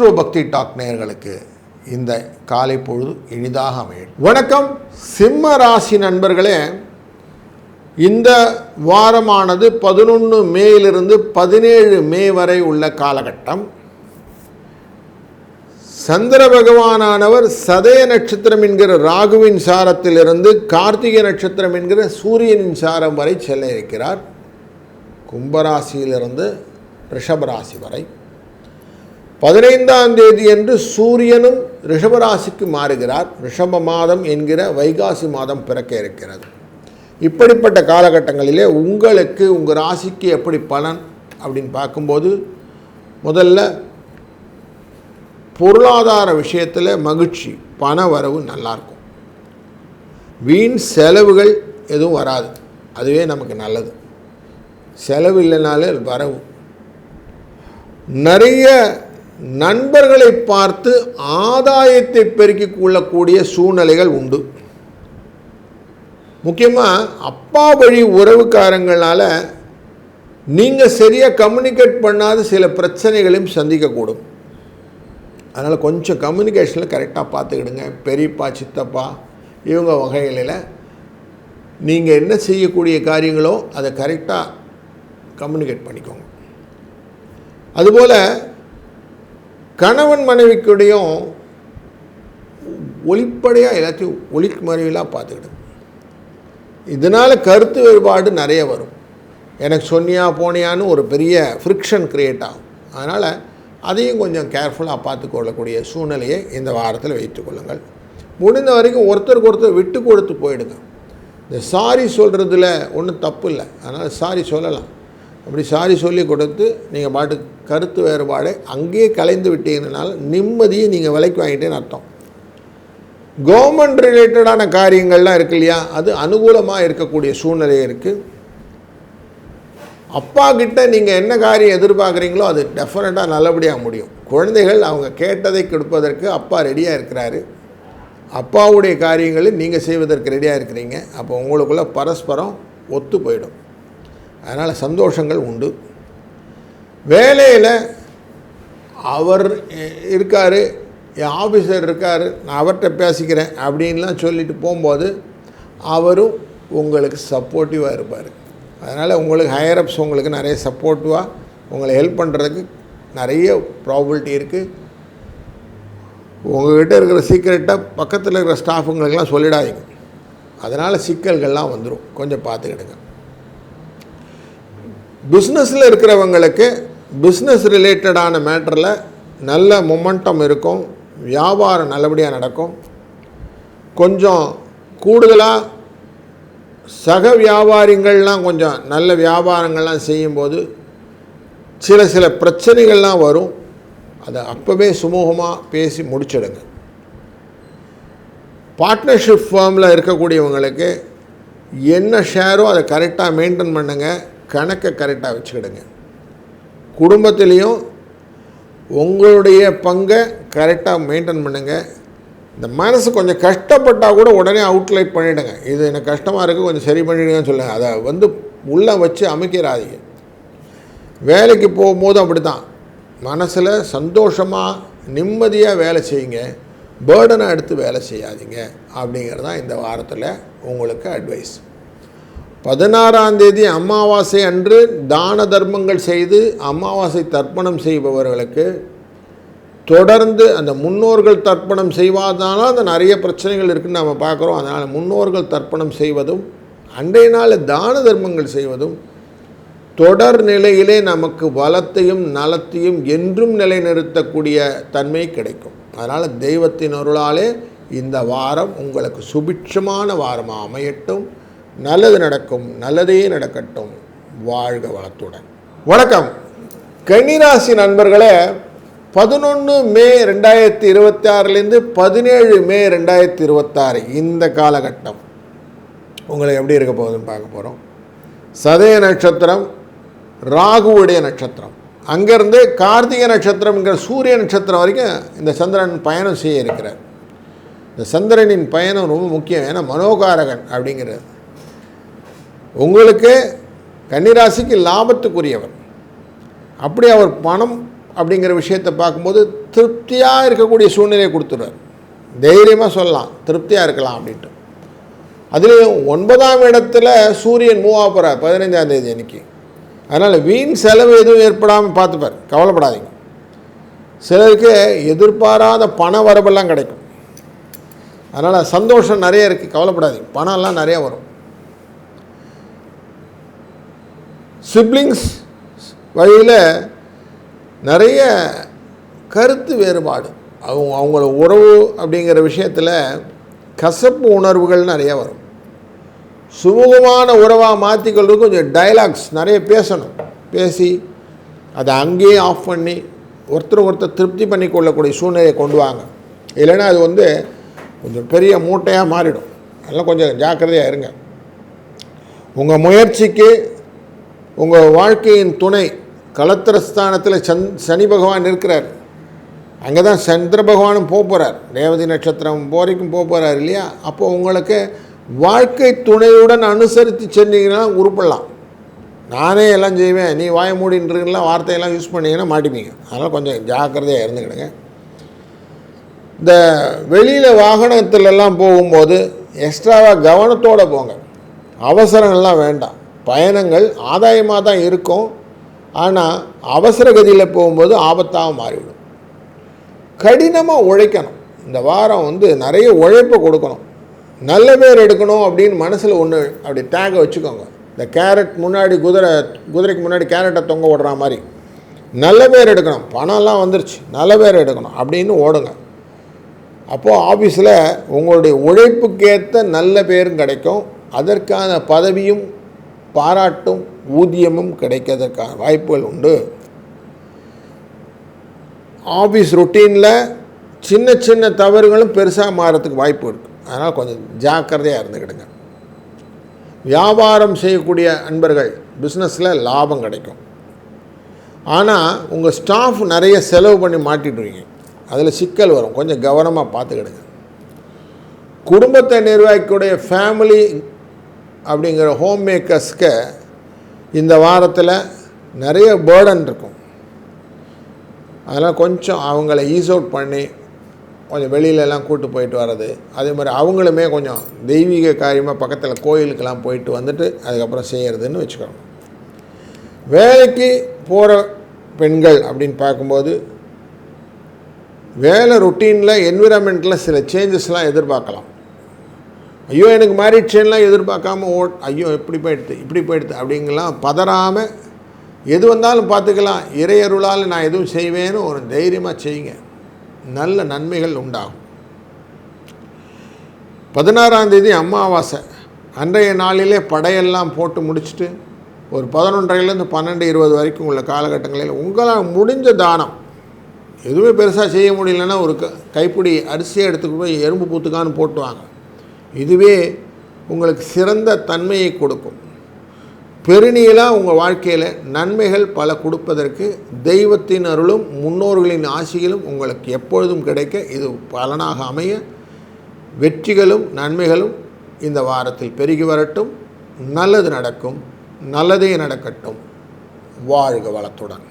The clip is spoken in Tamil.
ஆஸ்ட்ரோ பக்தி டாக் நேயர்களுக்கு இந்த காலை பொழுது இனிதாக அமையும். வணக்கம் சிம்ம ராசி நண்பர்களே. இந்த வாரமானது 11 மேயிலிருந்து 17 மே வரை உள்ள காலகட்டம். சந்திர பகவானானவர் சதய நட்சத்திரம் என்கிற ராகுவின் சாரத்திலிருந்து கார்த்திகை நட்சத்திரம் என்கிற சூரியனின் சாரம் வரை செல்ல இருக்கிறார். கும்பராசியிலிருந்து ரிஷபராசி வரை 15ஆம் தேதி அன்று சூரியனும் ரிஷபராசிக்கு மாறுகிறார். ரிஷப மாதம் என்கிற வைகாசி மாதம் பிறக்க இருக்கிறது. இப்படிப்பட்ட காலகட்டங்களிலே உங்களுக்கு உங்கள் ராசிக்கு எப்படி பலன் அப்படின்னு பார்க்கும்போது, முதல்ல பொருளாதார விஷயத்தில் மகிழ்ச்சி, பண வரவு நல்லாயிருக்கும். வீண் செலவுகள் எதுவும் வராது, அதுவே நமக்கு நல்லது. செலவு இல்லைனாலே வரவு. நிறைய நண்பர்களை பார்த்து ஆதாயத்தை பெருக்கிக் கொள்ளக்கூடிய சூழ்நிலைகள் உண்டு. முக்கியமாக அப்பா வழி உறவுக்காரங்களால் நீங்கள் சரியாக கம்யூனிகேட் பண்ணாத சில பிரச்சனைகளையும் சந்திக்கக்கூடும். அதனால் கொஞ்சம் கம்யூனிகேஷனில் கரெக்டாக பார்த்துக்கிடுங்க. பெரியப்பா சித்தப்பா இவங்க வகைகளில் நீங்கள் என்ன செய்யக்கூடிய காரியங்களோ அதை கரெக்டாக கம்யூனிகேட் பண்ணிக்கோங்க. அதுபோல் கணவன் மனைவிக்குடையும் ஒளிப்படையாக எல்லாத்தையும் ஒளிக்கு மறைவிலாக பார்த்துக்கிடுங்க. இதனால் கருத்து வேறுபாடு நிறைய வரும். எனக்கு சொன்னியா போனியான்னு ஒரு பெரிய ஃப்ரிக்ஷன் க்ரியேட் ஆகும். அதனால் அதையும் கொஞ்சம் கேர்ஃபுல்லாக பார்த்துக்கொள்ளக்கூடிய சூழ்நிலையை இந்த வாரத்தில் வைத்துக்கொள்ளுங்கள். முடிந்த வரைக்கும் ஒருத்தருக்கு ஒருத்தர் விட்டு கொடுத்து போயிடுங்க. இந்த சாரி சொல்கிறதுல ஒன்றும் தப்பு இல்லை, அதனால் சாரி சொல்லலாம். அப்படி சாரி சொல்லி கொடுத்து நீங்கள் பாட்டு கருத்து வேறுபாடை அங்கேயே கலைந்து விட்டீங்கனால நிம்மதியை நீங்கள் விலைக்கு வாங்கிட்டேன்னு அர்த்தம். கவர்மெண்ட் ரிலேட்டடான காரியங்கள்லாம் இருக்கு இல்லையா, அது அனுகூலமாக இருக்கக்கூடிய சூழ்நிலை இருக்குது. அப்பா கிட்ட நீங்கள் என்ன காரியம் எதிர்பார்க்குறீங்களோ அது டெஃபினட்டாக நல்லபடியாக முடியும். குழந்தைகள் அவங்க கேட்டதை கொடுப்பதற்கு அப்பா ரெடியாக இருக்கிறாரு. அப்பாவுடைய காரியங்களை நீங்கள் செய்வதற்கு ரெடியாக இருக்கிறீங்க. அப்போ உங்களுக்குள்ள பரஸ்பரம் ஒத்து போயிடும். அதனால் சந்தோஷங்கள் உண்டு. வேலையில் அவர் இருக்கார், என் ஆஃபீஸர் இருக்கார், நான் அவர்கிட்ட பேசிக்கிறேன் அப்படின்லாம் சொல்லிட்டு போகும்போது அவரும் உங்களுக்கு சப்போர்ட்டிவாக இருப்பார். அதனால் உங்களுக்கு ஹையரப்ஸ் உங்களுக்கு நிறைய சப்போர்ட்டிவாக உங்களை ஹெல்ப் பண்ணுறதுக்கு நிறைய ப்ராபபிலிட்டி இருக்குது. உங்கள்கிட்ட இருக்கிற சீக்கிரட்டாக பக்கத்தில் இருக்கிற ஸ்டாஃபுங்களுக்கெல்லாம் சொல்லிடாதீங்க. அதனால் சிக்கல்கள்லாம் வந்துடும், கொஞ்சம் பார்த்துக்கிடுங்க. பிஸ்னஸில் இருக்கிறவங்களுக்கு பிஸ்னஸ் ரிலேட்டடான மேட்டரில் நல்ல மொமெண்டம் இருக்கும். வியாபாரம் நல்லபடியாக நடக்கும். கொஞ்சம் கூடுதலாக சக வியாபாரிகள்லாம் கொஞ்சம் நல்ல வியாபாரங்கள்லாம் செய்யும்போது சில பிரச்சனைகள்லாம் வரும். அதை அப்போவே சுமூகமாக பேசி முடிச்சிடுங்க. பார்ட்னர்ஷிப் ஃபார்மில் இருக்கக்கூடியவங்களுக்கு என்ன ஷேரோ அதை கரெக்டாக மெயின்டைன் பண்ணுங்கள். கணக்கை கரெக்டாக வச்சுக்கிடுங்க. குடும்பத்திலையும் உங்களுடைய பங்கை கரெக்டாக மெயின்டைன் பண்ணுங்கள். இந்த மனசு கொஞ்சம் கஷ்டப்பட்டால் கூட உடனே அவுட்லைட் பண்ணிவிடுங்க. இது எனக்கு கஷ்டமாக இருக்குது, கொஞ்சம் சரி பண்ணிவிடுங்கன்னு சொல்லுங்கள். அதை உள்ளே வச்சு அமைக்கிறாதீங்க. வேலைக்கு போகும்போது அப்படி தான் மனசில் சந்தோஷமாக நிம்மதியாக வேலை செய்யுங்க. பேர்டனை எடுத்து வேலை செய்யாதீங்க. அப்படிங்கிறது தான் இந்த வாரத்தில் உங்களுக்கு அட்வைஸ். 16ஆம் தேதி அமாவாசை அன்று தான தர்மங்கள் செய்து அமாவாசை தர்ப்பணம் செய்பவர்களுக்கு தொடர்ந்து அந்த முன்னோர்கள் தர்ப்பணம் செய்வதனால அந்த நிறைய பிரச்சனைகள் இருக்குதுன்னு நம்ம பார்க்குறோம். அதனால் முன்னோர்கள் தர்ப்பணம் செய்வதும் அன்றைய நாள் தான தர்மங்கள் செய்வதும் தொடர் நிலையிலே நமக்கு வளத்தையும் நலத்தையும் என்றும் நிலைநிறுத்தக்கூடிய தன்மை கிடைக்கும். அதனால் தெய்வத்தின் அருளாலே இந்த வாரம் உங்களுக்கு சுபிட்சமான வாரமாக அமையட்டும். நல்லது நடக்கும், நல்லதே நடக்கட்டும். வாழ்க வளத்துடன். வணக்கம் கன்னிராசி நண்பர்களே. 11 மே 2026 17 மே 2026 இந்த காலகட்டம் உங்களுக்கு எப்படி இருக்க போகுதுன்னு பார்க்க போகிறோம். சதய நட்சத்திரம் ராகுவுடைய நட்சத்திரம். அங்கேருந்து கார்த்திகை நட்சத்திரம்ங்கிற சூரிய நட்சத்திரம் வரைக்கும் இந்த சந்திரன் பயணம் செய்ய இருக்கிறார். இந்த சந்திரனின் பயணம் ரொம்ப முக்கியம். ஏன்னா மனோகாரகன் அப்படிங்கிறது உங்களுக்கு கன்னிராசிக்கு லாபத்துக்குரியவர். அப்படி அவர் பணம் அப்படிங்கிற விஷயத்தை பார்க்கும்போது திருப்தியாக இருக்கக்கூடிய சூழ்நிலையை கொடுத்துருவார். தைரியமாக சொல்லலாம் திருப்தியாக இருக்கலாம் அப்படின்ட்டு. அதுலேயும் 9ஆம் இடத்துல சூரியன் மூவ் ஆக போகிறார் 15ஆம் தேதி அன்றைக்கி. அதனால் வீண் செலவு எதுவும் ஏற்படாமல் பார்த்துப்பார், கவலைப்படாதீங்க. சிலருக்கு எதிர்பாராத பண வரவெல்லாம் கிடைக்கும். அதனால் சந்தோஷம் நிறைய இருக்குது, கவலைப்படாதீங்க, பணம்லாம் நிறையா வரும். சிப்ளிங்ஸ் வழியில் நிறைய கருத்து வேறுபாடு, அவங்கள உறவு அப்படிங்கிற விஷயத்தில் கசப்பு உணர்வுகள் நிறைய வரும். சுமூகமான உறவாக மாற்றிக்கொள்றதுக்கு கொஞ்சம் டைலாக்ஸ் நிறைய பேசணும். பேசி அதை அங்கேயே ஆஃப் பண்ணி ஒருத்தர் திருப்தி பண்ணி கொள்ளக்கூடிய சூழ்நிலையை கொண்டு வாங்க. இல்லைன்னா அது கொஞ்சம் பெரிய மூட்டையாக மாறிடும். அதெல்லாம் கொஞ்சம் ஜாக்கிரதையாக இருங்க. உங்கள் முயற்சிக்கு உங்கள் வாழ்க்கையின் துணை கலத்திரஸ்தானத்தில் சனி பகவான் இருக்கிறார். அங்கே தான் சந்திர பகவானும் போகிறார், ரேவதி நட்சத்திரம் வரைக்கும் போகிறார் இல்லையா? அப்போ உங்களுக்கு வாழ்க்கை துணையுடன் அனுசரித்து செஞ்சீங்கன்னா உருப்படலாம். நானே எல்லாம் செய்வேன், நீ வாய மூடின்றலாம் வார்த்தையெல்லாம் யூஸ் பண்ணிங்கன்னா மாட்டிப்பீங்க. அதனால் கொஞ்சம் ஜாக்கிரதையாக இருந்துக்கிடுங்க. இந்த வெளியில் வாகனத்திலெல்லாம் போகும்போது எக்ஸ்ட்ராவாக கவனத்தோடு போங்க. அவசரங்கள்லாம் வேண்டாம். பயணங்கள் ஆதாயமாக தான் இருக்கும், ஆனால் அவசர கதியில் போகும்போது ஆபத்தாக மாறிவிடும். கடினமாக உழைக்கணும். இந்த வாரம் நிறைய உழைப்பை கொடுக்கணும். நல்ல பேர் எடுக்கணும் அப்படின்னு மனசில் ஒன்று அப்படி டேகை வச்சுக்கோங்க. இந்த கேரட் முன்னாடி குதிரைக்கு முன்னாடி கேரட்டை தொங்க ஓடுற மாதிரி நல்ல பேர் எடுக்கணும். பணம்லாம் வந்துருச்சு, நல்ல பேர் எடுக்கணும் அப்படின்னு ஓடுங்க. அப்போது ஆஃபீஸில் உங்களுடைய உழைப்புக்கேற்ற நல்ல பேரும் கிடைக்கும். அதற்கான பதவியும் பாராட்டும் ஊதியமும் கிடைக்கிறதுக்கான வாய்ப்புகள் உண்டு. ஆஃபீஸ் ரொட்டீனில் சின்ன சின்ன தவறுகளும் பெருசாக மாறத்துக்கு வாய்ப்பு இருக்குது. அதனால் கொஞ்சம் ஜாக்கிரதையாக இருந்துக்கிடுங்க. வியாபாரம் செய்யக்கூடிய அன்பர்கள் பிஸ்னஸில் லாபம் கிடைக்கும். ஆனால் உங்கள் ஸ்டாஃப் நிறைய செலவு பண்ணி மாட்டிடுவீங்க, அதில் சிக்கல் வரும். கொஞ்சம் கவனமாக பார்த்துக்கிடுங்க. குடும்பத்தை நிர்வாகிக்கூடிய ஃபேமிலி அப்படிங்கிற ஹோம் மேக்கர்ஸ்க்கு இந்த வாரத்தில் நிறைய பேர்டன் இருக்கும். அதனால் கொஞ்சம் அவங்கள ஈஸ் அவுட் பண்ணி கொஞ்சம் வெளியிலலாம் கூட்டு போயிட்டு வர்றது. அதே மாதிரி அவங்களுமே கொஞ்சம் தெய்வீக காரியமாக பக்கத்தில் கோயிலுக்கெல்லாம் போயிட்டு வந்துட்டு அதுக்கப்புறம் செய்கிறதுன்னு வச்சுக்கோங்க. வேலைக்கு போகிற பெண்கள் அப்படின்னு பார்க்கும்போது வேலை ரொட்டீனில் என்விரான்மெண்ட்டில் சில சேஞ்சஸ்லாம் எதிர்பார்க்கலாம். ஐயோ எனக்கு மேரிட்ஷன்லாம் எதிர்பார்க்காம ஐயோ இப்படி போயிடுது அப்படிங்கலாம் பதறாமல் எது வந்தாலும் பார்த்துக்கலாம், இறையருளால் நான் எதுவும் செய்வேன்னு ஒரு தைரியமாக செய்யுங்க. நல்ல நன்மைகள் உண்டாகும். 16ஆம் தேதி அமாவாசை அன்றைய நாளிலே படையெல்லாம் போட்டு முடிச்சுட்டு ஒரு 11:30லேருந்து 12:20 வரைக்கும் உள்ள காலகட்டங்களில் உங்களால் முடிஞ்ச தானம், எதுவுமே பெருசாக செய்ய முடியலன்னா ஒரு கைப்பிடி அரிசியை எடுத்துகிட்டு போய் எறும்பு பூத்துக்கான்னு போட்டுவாங்க. இதுவே உங்களுக்கு சிறந்த தன்மையை கொடுக்கும். பெருநீளாக உங்கள் வாழ்க்கையில் நன்மைகள் பல கொடுப்பதற்கு தெய்வத்தின் அருளும் முன்னோர்களின் ஆசிகளும் உங்களுக்கு எப்பொழுதும் கிடைக்க இது பலனாக அமைய வெற்றிகளும் நன்மைகளும் இந்த வாரத்தில் பெருகி வரட்டும். நல்லது நடக்கும், நல்லதே நடக்கட்டும். வாழ்க வளத்துடன்.